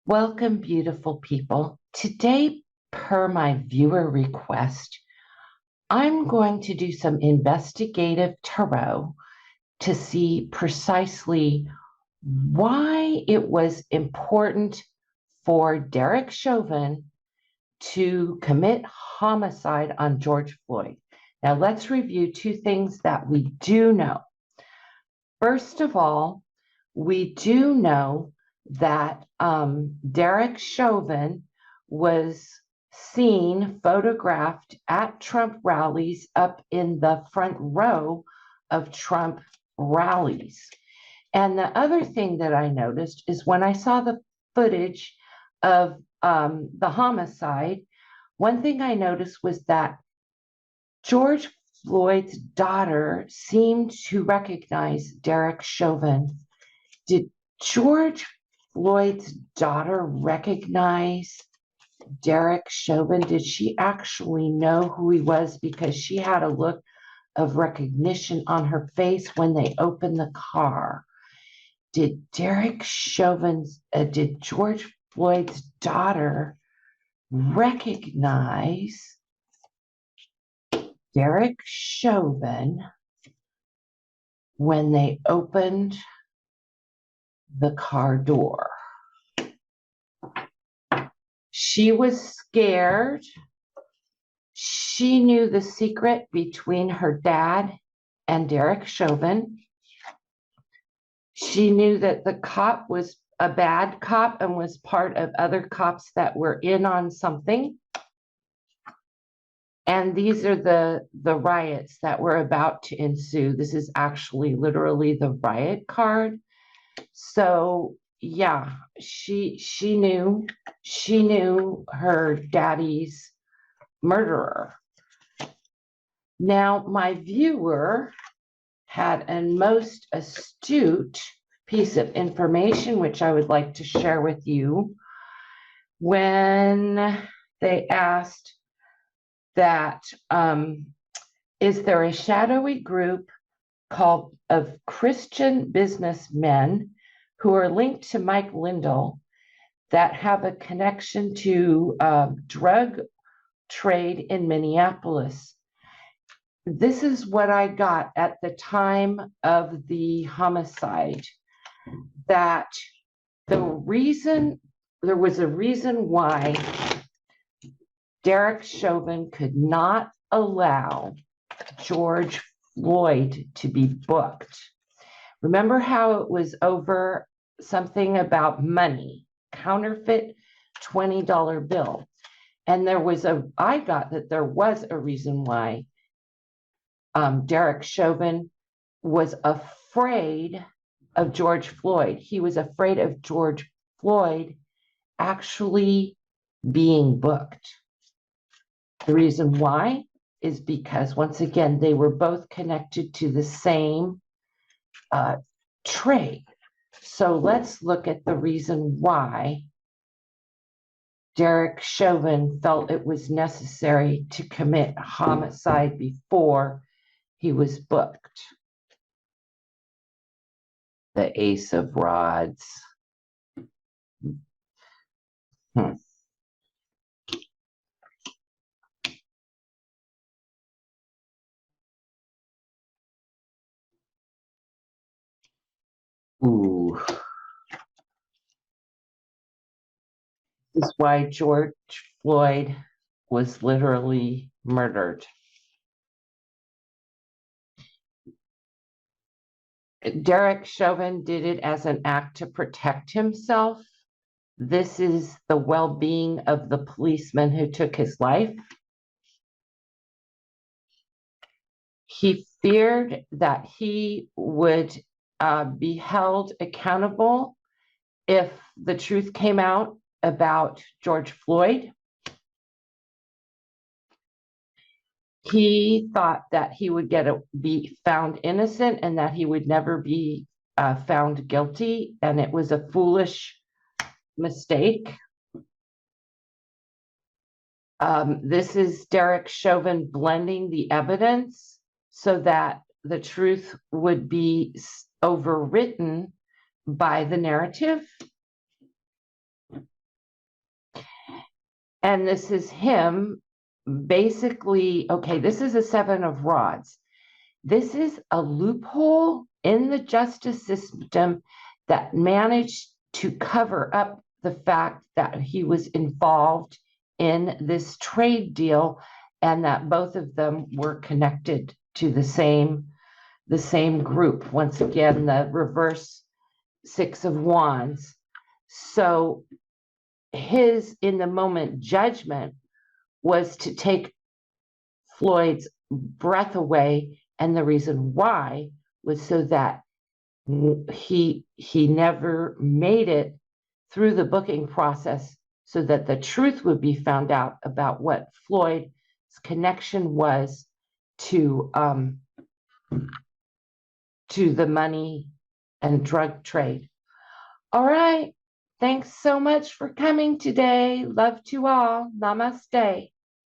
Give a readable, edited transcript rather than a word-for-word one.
Welcome, beautiful people. Today, per my viewer request, I'm going to do some investigative tarot to see precisely why it was important for Derek Chauvin to commit homicide on George Floyd. Now, let's review two things that we do know. First of all, we do know that Derek Chauvin was seen photographed at Trump rallies up in the front row of Trump rallies. And the other thing that I noticed is when I saw the footage of the homicide, one thing I noticed was that George Floyd's daughter seemed to recognize Derek Chauvin. Did George Floyd's daughter recognize Derek Chauvin? Did she actually know who he was? Because she had a look of recognition on her face when they opened the car. Did George Floyd's daughter recognize Derek Chauvin when they opened the car door? She was scared. She knew the secret between her dad and Derek Chauvin. She knew that the cop was a bad cop and was part of other cops that were in on something. And these are the riots that were about to ensue. This is actually literally the riot card. So yeah, she knew her daddy's murderer. Now, my viewer had a most astute piece of information, which I would like to share with you, when they asked that, is there a shadowy group called of Christian businessmen who are linked to Mike Lindell that have a connection to drug trade in Minneapolis? This is what I got at the time of the homicide, that there was a reason why Derek Chauvin could not allow George Floyd to be booked. Remember how it was over something about money, counterfeit $20 bill. And I got that there was a reason why Derek Chauvin was afraid of George Floyd. He was afraid of George Floyd actually being booked. The reason why is because, once again, they were both connected to the same trade. So let's look at the reason why Derek Chauvin felt it was necessary to commit homicide before he was booked. The Ace of Rods. Ooh. This is why George Floyd was literally murdered. Derek Chauvin did it as an act to protect himself. This is the well-being of the policeman who took his life. He feared that he would be held accountable if the truth came out about George Floyd. He thought that he would be found innocent and that he would never be found guilty, and it was a foolish mistake. This is Derek Chauvin blending the evidence so that the truth would be overwritten by the narrative. And this is him basically, okay, this is a 7 of rods. This is a loophole in the justice system that managed to cover up the fact that he was involved in this trade deal and that both of them were connected to the same group. Once again, the reverse 6 of wands. So his in the moment judgment was to take Floyd's breath away, and the reason why was so that he never made it through the booking process, so that the truth would be found out about what Floyd's connection was to the money and drug trade. All right. Thanks so much for coming today. Love to all. Namaste.